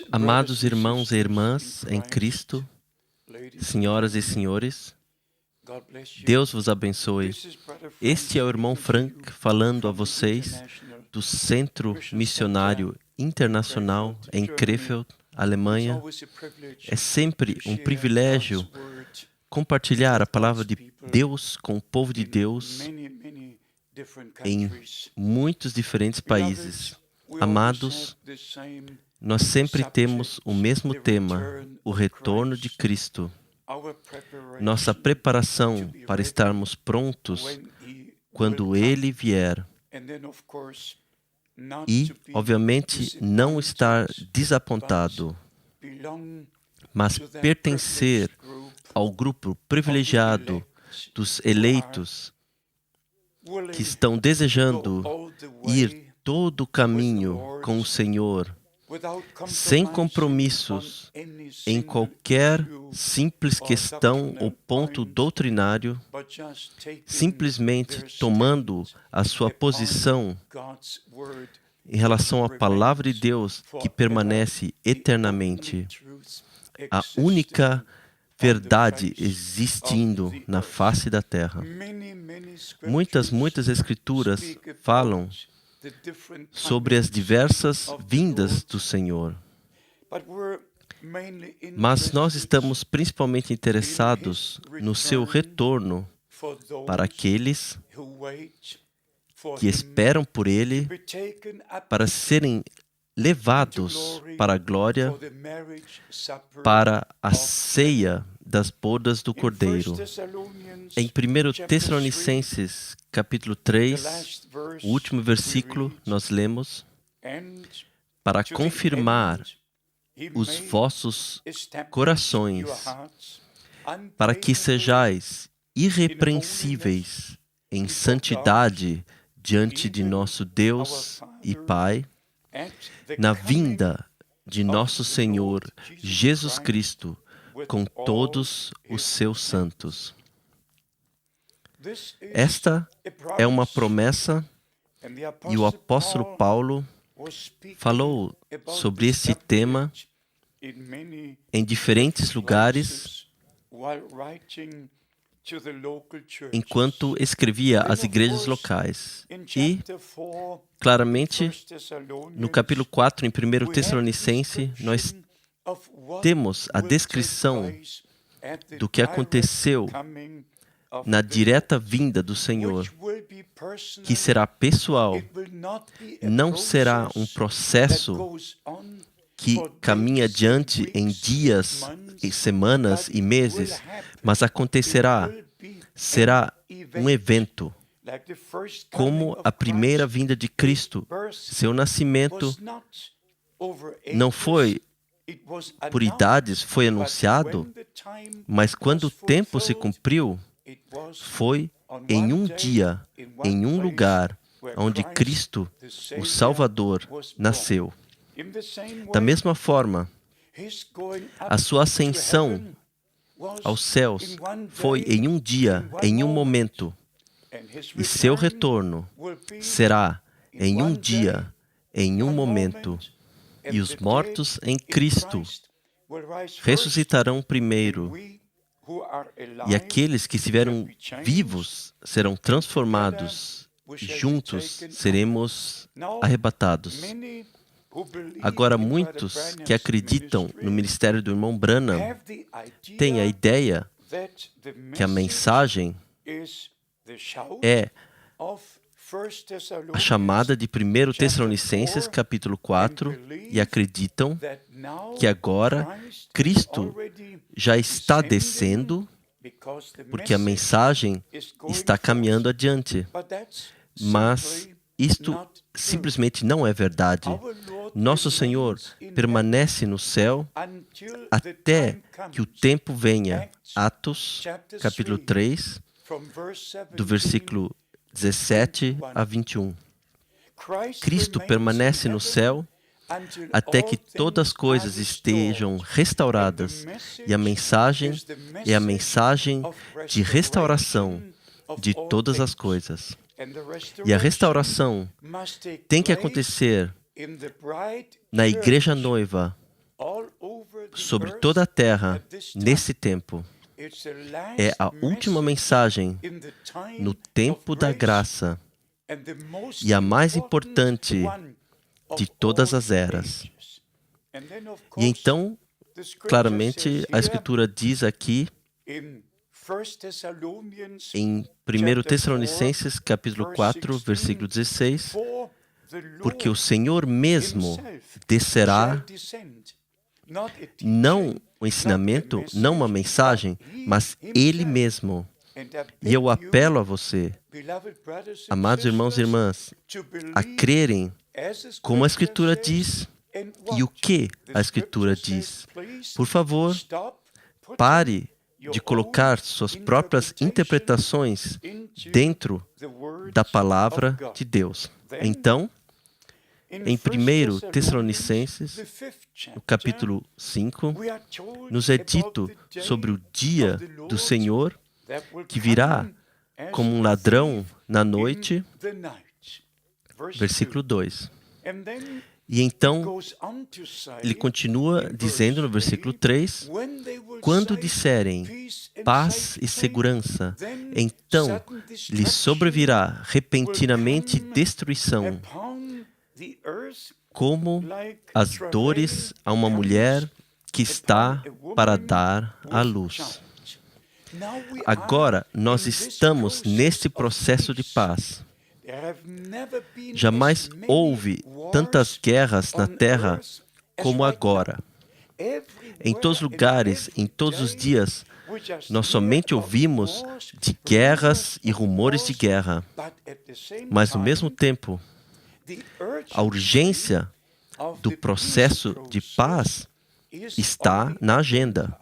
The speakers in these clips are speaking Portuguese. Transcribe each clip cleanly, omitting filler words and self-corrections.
Amados irmãos e irmãs em Cristo, senhoras e senhores, Deus vos abençoe. Este é o irmão Frank falando a vocês do Centro Missionário Internacional em Krefeld, Alemanha. É sempre um privilégio compartilhar a palavra de Deus com o povo de Deus em muitos diferentes países. Amados, nós sempre temos o mesmo tema, o retorno de Cristo. Nossa preparação para estarmos prontos quando Ele vier. E, obviamente, não estar desapontado, mas pertencer ao grupo privilegiado dos eleitos que estão desejando ir todo o caminho com o Senhor, sem compromissos em qualquer simples questão ou ponto doutrinário, simplesmente tomando a sua posição em relação à palavra de Deus que permanece eternamente. A única verdade existindo na face da terra. Muitas escrituras falam sobre as diversas vindas do Senhor. Mas nós estamos principalmente interessados no seu retorno para aqueles que esperam por Ele para serem levados para a glória, para a ceia das bodas do Cordeiro. Em 1 Tessalonicenses, capítulo 3, o último versículo, nós lemos: para confirmar os vossos corações, para que sejais irrepreensíveis em santidade diante de nosso Deus e Pai, na vinda de nosso Senhor Jesus Cristo com todos os seus santos. Esta é uma promessa e o apóstolo Paulo falou sobre esse tema em diferentes lugares enquanto escrevia às igrejas locais. E, claramente, no capítulo 4, em 1 Tessalonicense, nós temos a descrição do que aconteceu na direta vinda do Senhor, que será pessoal, não será um processo que caminha adiante em dias, em semanas e meses, mas acontecerá, será um evento, como a primeira vinda de Cristo. Seu nascimento não foi por idades, foi anunciado, mas quando o tempo se cumpriu, foi em um dia, em um lugar, onde Cristo, o Salvador, nasceu. Da mesma forma, a sua ascensão aos céus foi em um dia, em um momento, e seu retorno será em um dia, em um momento, e os mortos em Cristo ressuscitarão primeiro, e aqueles que estiveram vivos serão transformados, e juntos seremos arrebatados. Agora, muitos que acreditam no ministério do irmão Branham têm a ideia que a mensagem é a chamada de 1 Tessalonicenses, capítulo 4, e acreditam que agora Cristo já está descendo, porque a mensagem está caminhando adiante. Mas isto simplesmente não é verdade. Nosso Senhor permanece no céu até que o tempo venha. Atos, capítulo 3, do versículo 17 a 21. Cristo permanece no céu até que todas as coisas estejam restauradas, e a mensagem é a mensagem de restauração de todas as coisas. E a restauração tem que acontecer na igreja noiva, sobre toda a terra, nesse tempo. É a última mensagem no tempo da graça e a mais importante de todas as eras. E então, claramente, a Escritura diz aqui, em 1 Tessalonicenses, capítulo 4, versículo 16, porque o Senhor mesmo descerá, não um ensinamento, não uma mensagem, mas Ele mesmo. E eu apelo a você, amados irmãos e irmãs, a crerem como a Escritura diz e o que a Escritura diz. Por favor, pare de colocar suas próprias interpretações dentro da palavra de Deus. Então, em 1 Tessalonicenses, no capítulo 5, nos é dito sobre o dia do Senhor que virá como um ladrão na noite, versículo 2. E então, ele continua dizendo no versículo 3, quando disserem paz e segurança, então lhes sobrevirá repentinamente destruição, como as dores a uma mulher que está para dar à luz. Agora, nós estamos nesse processo de paz. Jamais houve tantas guerras na Terra como agora. Em todos os lugares, em todos os dias, nós somente ouvimos de guerras e rumores de guerra. Mas, ao mesmo tempo, a urgência do processo de paz está na agenda.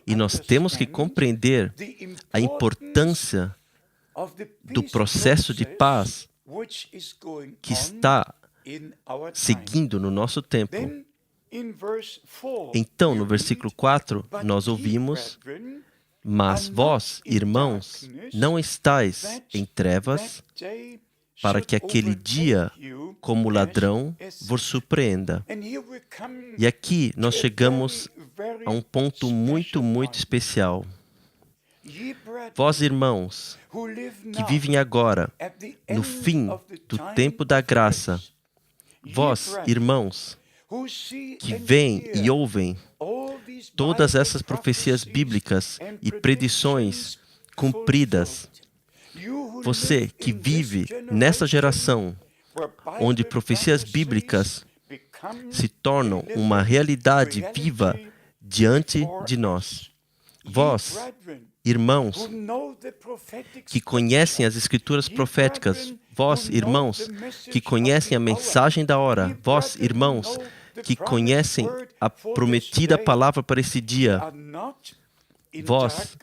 E nós temos que compreender a importância do processo de paz que está seguindo no nosso tempo. Então, no versículo 4, nós ouvimos: mas vós, irmãos, não estáis em trevas, para que aquele dia, como ladrão, vos surpreenda. E aqui nós chegamos a um ponto muito, muito especial. Vós, irmãos, que vivem agora, no fim do tempo da graça, vós, irmãos, que veem e ouvem todas essas profecias bíblicas e predições cumpridas, você que vive nessa geração, onde profecias bíblicas se tornam uma realidade viva diante de nós. Vós, irmãos, que conhecem as Escrituras proféticas, vós, irmãos, que conhecem a mensagem da hora, vós, irmãos, que conhecem a prometida palavra para esse dia, vós,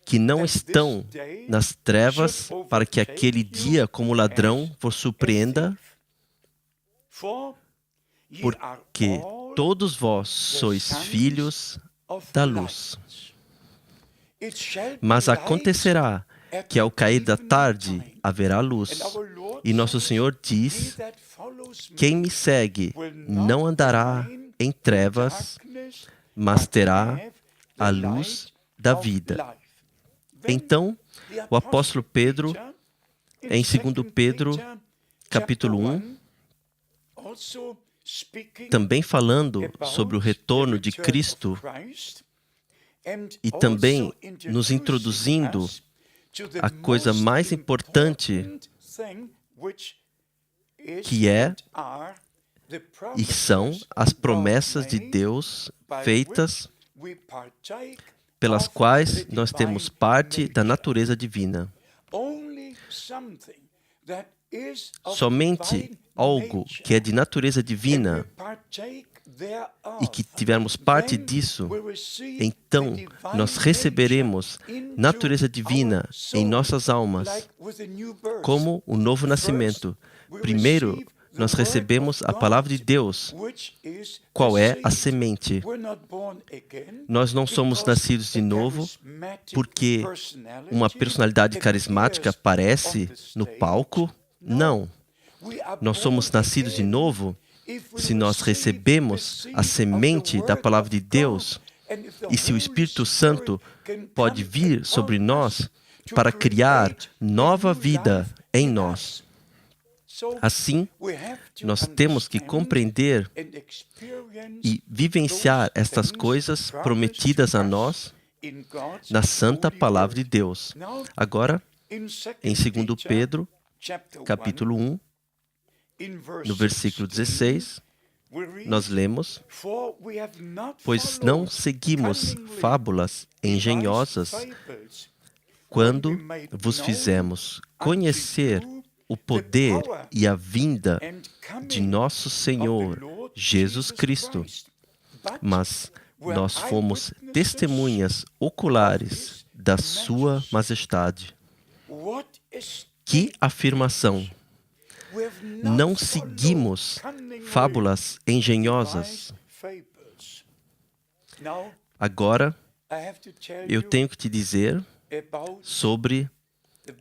que não estão nas trevas, para que aquele dia, como ladrão, vos surpreenda, porque todos vós sois filhos da luz. Mas acontecerá que ao cair da tarde haverá luz. E nosso Senhor diz: quem me segue não andará em trevas, mas terá a luz da vida. Então, o apóstolo Pedro, em 2 Pedro, capítulo 1, também falando sobre o retorno de Cristo e também nos introduzindo a coisa mais importante, que é e são as promessas de Deus feitas, pelas quais nós temos parte da natureza divina. Somente algo que é de natureza divina e que tivermos parte disso, então nós receberemos natureza divina em nossas almas, como o novo nascimento. Primeiro, nós recebemos a palavra de Deus, qual é a semente. Nós não somos nascidos de novo porque uma personalidade carismática aparece no palco. Não. Nós somos nascidos de novo se nós recebemos a semente da palavra de Deus e se o Espírito Santo pode vir sobre nós para criar nova vida em nós. Assim, nós temos que compreender e vivenciar estas coisas prometidas a nós na santa palavra de Deus. Agora, em 2 Pedro, capítulo 1, no versículo 16, nós lemos: pois não seguimos fábulas engenhosas quando vos fizemos conhecer o poder e a vinda de nosso Senhor Jesus Cristo, mas nós fomos testemunhas oculares da sua majestade. Que afirmação! Não seguimos fábulas engenhosas. Agora, eu tenho que te dizer sobre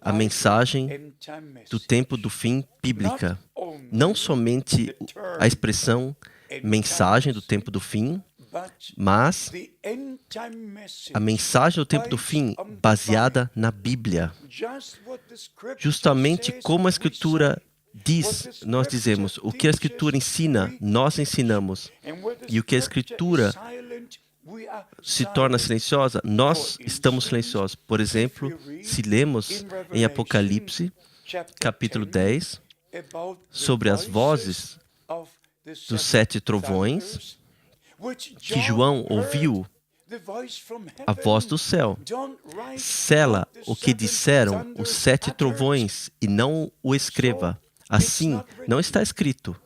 a mensagem do tempo do fim bíblica. Não somente a expressão mensagem do tempo do fim, mas a mensagem do tempo do fim baseada na Bíblia. Justamente como a Escritura diz, nós dizemos. O que a Escritura ensina, nós ensinamos. E o que a Escritura se torna silenciosa, nós estamos silenciosos. Por exemplo, se lemos em Apocalipse, capítulo 10, sobre as vozes dos 7 trovões, que João ouviu a voz do céu. Sela o que disseram os 7 trovões e não o escreva. Assim, não está escrito.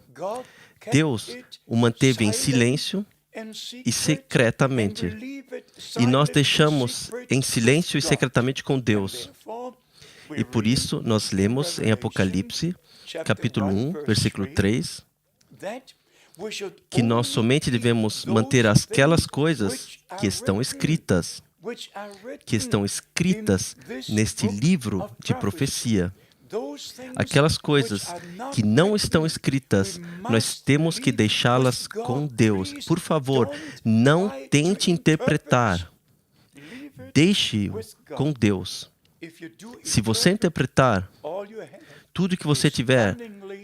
Deus o manteve em silêncio e secretamente. E nós deixamos em silêncio e secretamente com Deus. E por isso, nós lemos em Apocalipse, capítulo 1, versículo 3, que nós somente devemos manter aquelas coisas que estão escritas neste livro de profecia. Aquelas coisas que não estão escritas, nós temos que deixá-las com Deus. Por favor, não tente interpretar. Deixe-o com Deus. Se você interpretar, tudo que você tiver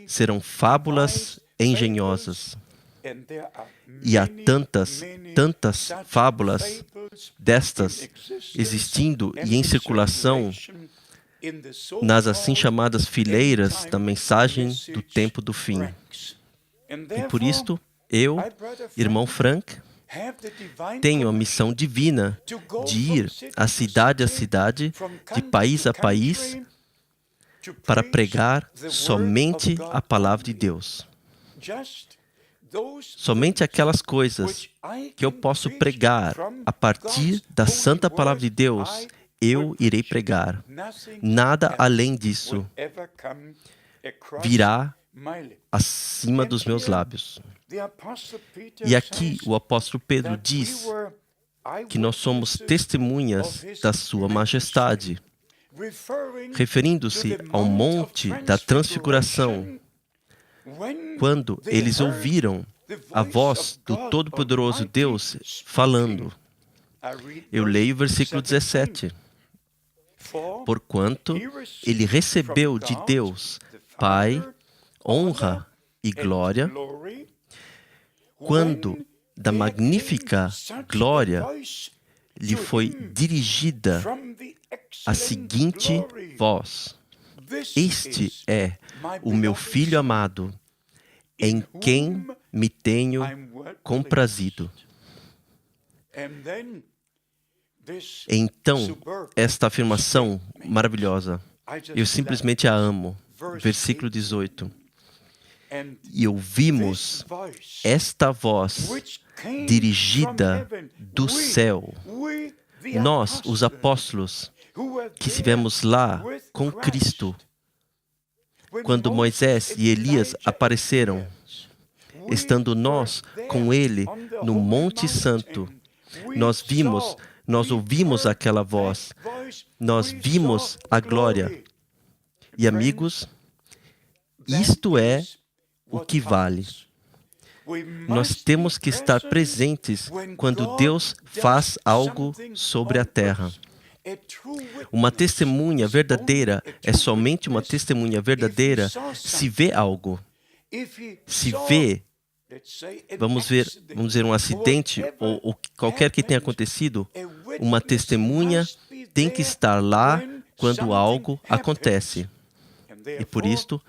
serão fábulas engenhosas. E há tantas fábulas destas existindo e em circulação nas assim chamadas fileiras da mensagem do tempo do fim. E por isto, eu, irmão Frank, tenho a missão divina de ir a cidade, de país a país, para pregar somente a palavra de Deus. Somente aquelas coisas que eu posso pregar a partir da santa palavra de Deus, eu irei pregar. Nada além disso virá acima dos meus lábios. E aqui o apóstolo Pedro diz que nós somos testemunhas da sua majestade, referindo-se ao monte da transfiguração, quando eles ouviram a voz do Todo-Poderoso Deus falando. Eu leio o versículo 17. Porquanto ele recebeu de Deus, Pai, honra e glória, quando da magnífica glória lhe foi dirigida a seguinte voz: Este é o meu Filho amado, em quem me tenho comprazido. Então, esta afirmação maravilhosa, eu simplesmente a amo. Versículo 18. E ouvimos esta voz dirigida do céu. Nós, os apóstolos, que estivemos lá com Cristo, quando Moisés e Elias apareceram, estando nós com ele no Monte Santo, nós ouvimos aquela voz, nós vimos a glória. E amigos, Isto é o que vale. Nós temos que estar presentes quando Deus faz algo sobre a terra. Uma testemunha verdadeira é somente uma testemunha verdadeira se vê algo. Se vê, vamos dizer um acidente ou qualquer que tenha acontecido, uma testemunha tem que estar lá quando algo acontece. E por isto,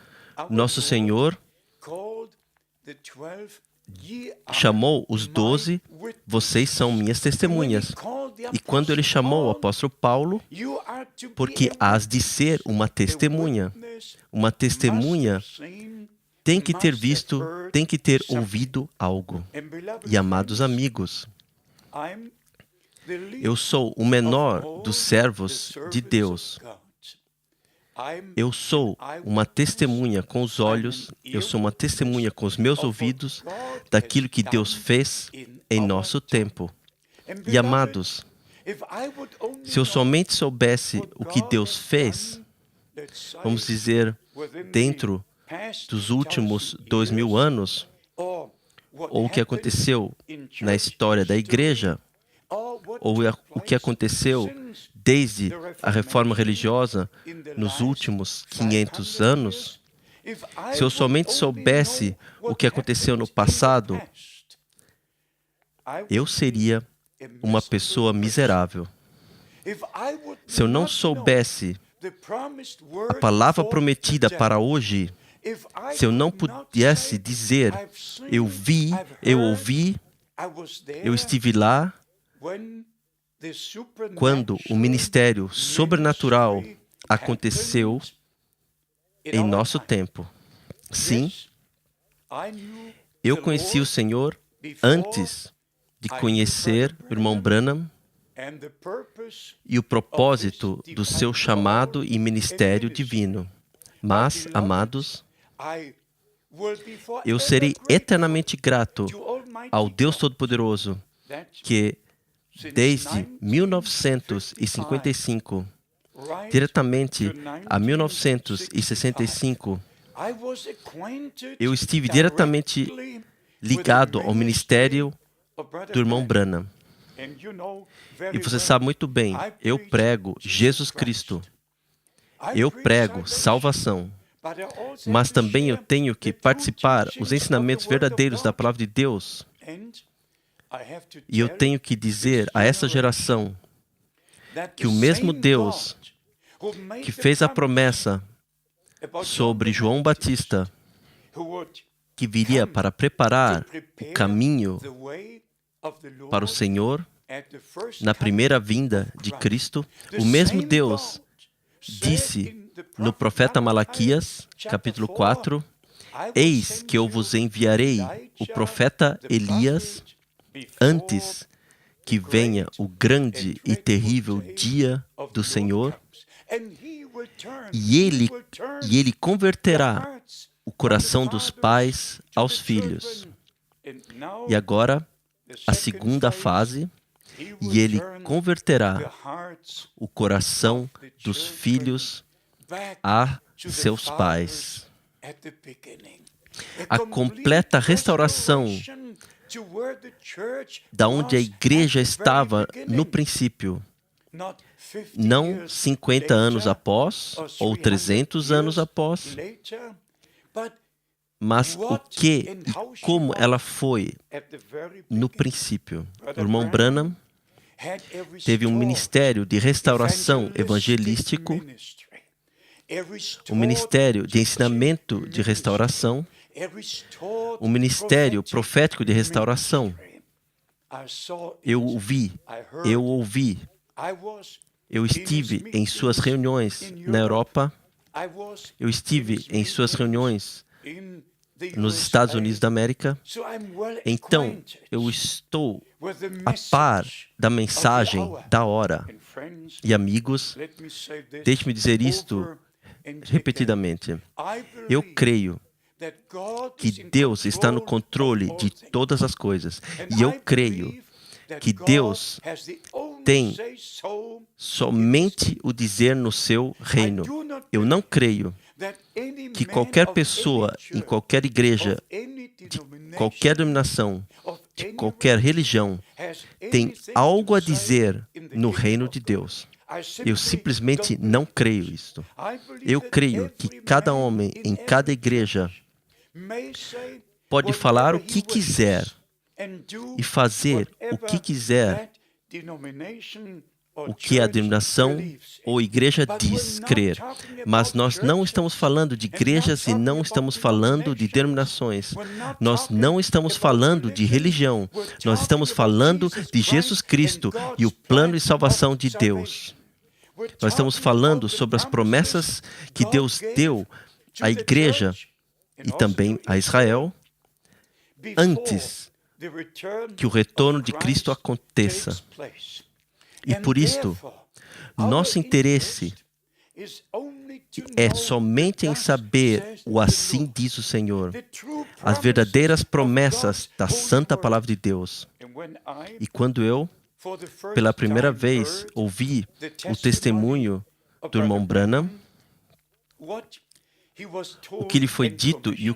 nosso Senhor chamou os 12, vocês são minhas testemunhas. E quando ele chamou o apóstolo Paulo, porque hás de ser uma testemunha tem que ter visto, tem que ter ouvido algo. E amados amigos, eu sou o menor dos servos de Deus. Eu sou uma testemunha com os olhos, eu sou uma testemunha com os meus ouvidos daquilo que Deus fez em nosso tempo. E amados, se eu somente soubesse o que Deus fez, vamos dizer, dentro dos últimos 2000 anos, ou o que aconteceu na história da igreja, ou o que aconteceu desde a reforma religiosa nos últimos 500 anos, se eu somente soubesse o que aconteceu no passado, eu seria uma pessoa miserável. Se eu não soubesse a palavra prometida para hoje, se eu não pudesse dizer, eu vi, eu ouvi, eu estive lá, quando o ministério sobrenatural aconteceu em nosso tempo. Sim, eu conheci o Senhor antes de conhecer o irmão Branham e o propósito do seu chamado e ministério divino. Mas, amados, eu serei eternamente grato ao Deus Todo-Poderoso que, desde 1955, diretamente a 1965, eu estive diretamente ligado ao ministério do irmão Branham. E você sabe muito bem, eu prego Jesus Cristo. Eu prego salvação. Mas também eu tenho que participar dos ensinamentos verdadeiros da palavra de Deus. E eu tenho que dizer a essa geração que o mesmo Deus que fez a promessa sobre João Batista, que viria para preparar o caminho para o Senhor na primeira vinda de Cristo, o mesmo Deus disse no profeta Malaquias, capítulo 4, eis que eu vos enviarei o profeta Elias antes que venha o grande e terrível dia do Senhor, e ele converterá o coração dos pais aos filhos. E agora, a segunda fase, e ele converterá o coração dos filhos a seus pais. A completa restauração da onde a igreja estava no princípio, não 50 anos após ou 300 anos após, mas o que e como ela foi no princípio. O irmão Branham teve um ministério de restauração evangelístico, um ministério de ensinamento de restauração, um ministério profético de restauração. Eu ouvi, eu estive em suas reuniões na Europa, eu estive em suas reuniões nos Estados Unidos da América. Então, eu estou a par da mensagem da hora. E amigos, deixe-me dizer isto repetidamente. Eu creio que Deus está no controle de todas as coisas. E eu creio que Deus tem somente o dizer no seu reino. Eu não creio que qualquer pessoa, em qualquer igreja, de qualquer denominação, de qualquer religião, tem algo a dizer no reino de Deus. Eu simplesmente não creio isto. Eu creio que cada homem em cada igreja pode falar o que quiser e fazer o que quiser, o que a denominação ou igreja diz crer. Mas nós não estamos falando de igrejas e não estamos falando de denominações. Nós não estamos falando de religião. Nós estamos falando de Jesus Cristo e o plano de salvação de Deus. Nós estamos falando sobre as promessas que Deus deu à igreja e também a Israel antes que o retorno de Cristo aconteça. E por isto, nosso interesse é somente em saber o assim diz o Senhor, as verdadeiras promessas da santa palavra de Deus. E quando eu, pela primeira vez, ouvi o testemunho do irmão Branham, o que lhe foi dito e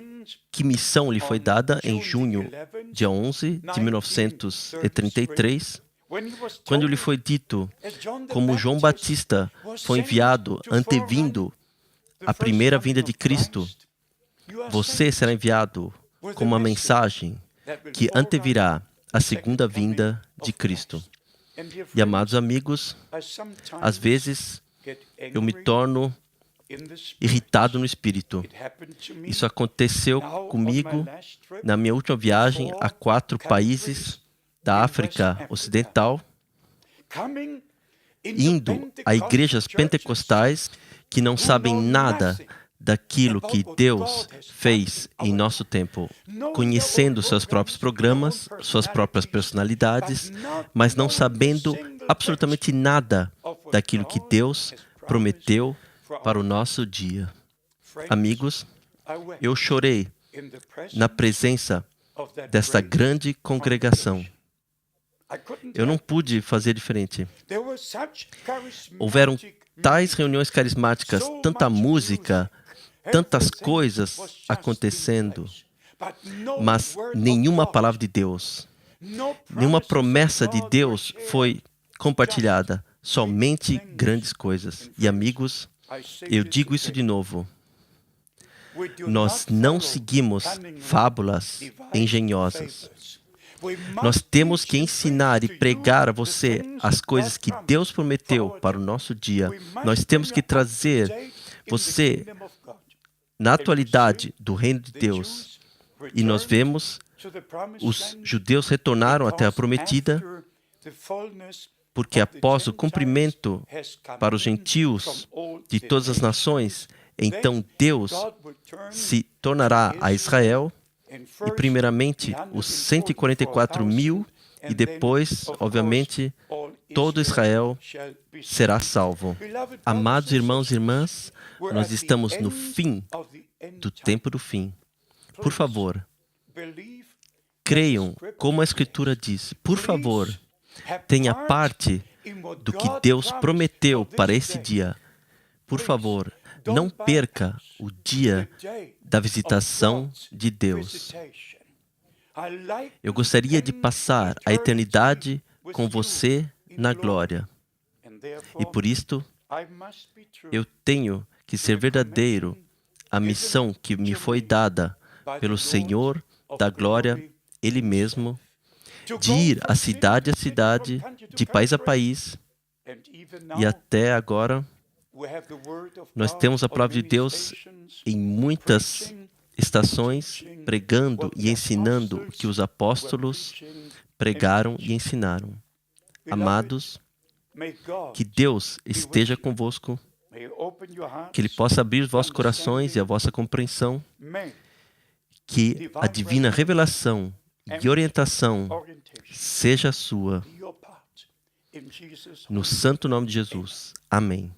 que missão lhe foi dada em junho, dia 11 de 1933, quando lhe foi dito como João Batista foi enviado antevindo a primeira vinda de Cristo, você será enviado com uma mensagem que antevirá a segunda vinda de Cristo. E, amados amigos, às vezes eu me torno irritado no espírito. Isso aconteceu comigo na minha última viagem a 4 países da África Ocidental, indo a igrejas pentecostais que não sabem nada daquilo que Deus fez em nosso tempo, conhecendo seus próprios programas, suas próprias personalidades, mas não sabendo absolutamente nada daquilo que Deus prometeu para o nosso dia. Amigos, eu chorei na presença desta grande congregação. Eu não pude fazer diferente. Houveram tais reuniões carismáticas, tanta música, tantas coisas acontecendo, mas nenhuma palavra de Deus, nenhuma promessa de Deus foi compartilhada, somente grandes coisas. E amigos, eu digo isso de novo, nós não seguimos fábulas engenhosas. Nós temos que ensinar e pregar a você as coisas que Deus prometeu para o nosso dia. Nós temos que trazer você na atualidade do reino de Deus. E nós vemos os judeus retornaram à terra prometida porque após o cumprimento para os gentios de todas as nações, então Deus se tornará a Israel. E primeiramente os 144.000 e depois, obviamente, todo Israel será salvo. Amados irmãos e irmãs, nós estamos no fim do tempo do fim. Por favor, creiam como a Escritura diz. Por favor, tenha parte do que Deus prometeu para esse dia. Por favor, não perca o dia da visitação de Deus. Eu gostaria de passar a eternidade com você na glória. E por isto, eu tenho que ser verdadeiro à missão que me foi dada pelo Senhor da glória, Ele mesmo, de ir a cidade, de país a país, e até agora, nós temos a palavra de Deus em muitas estações, pregando e ensinando o que os apóstolos pregaram e ensinaram. Amados, que Deus esteja convosco, que Ele possa abrir os vossos corações e a vossa compreensão, que a divina revelação e orientação seja sua. No santo nome de Jesus. Amém.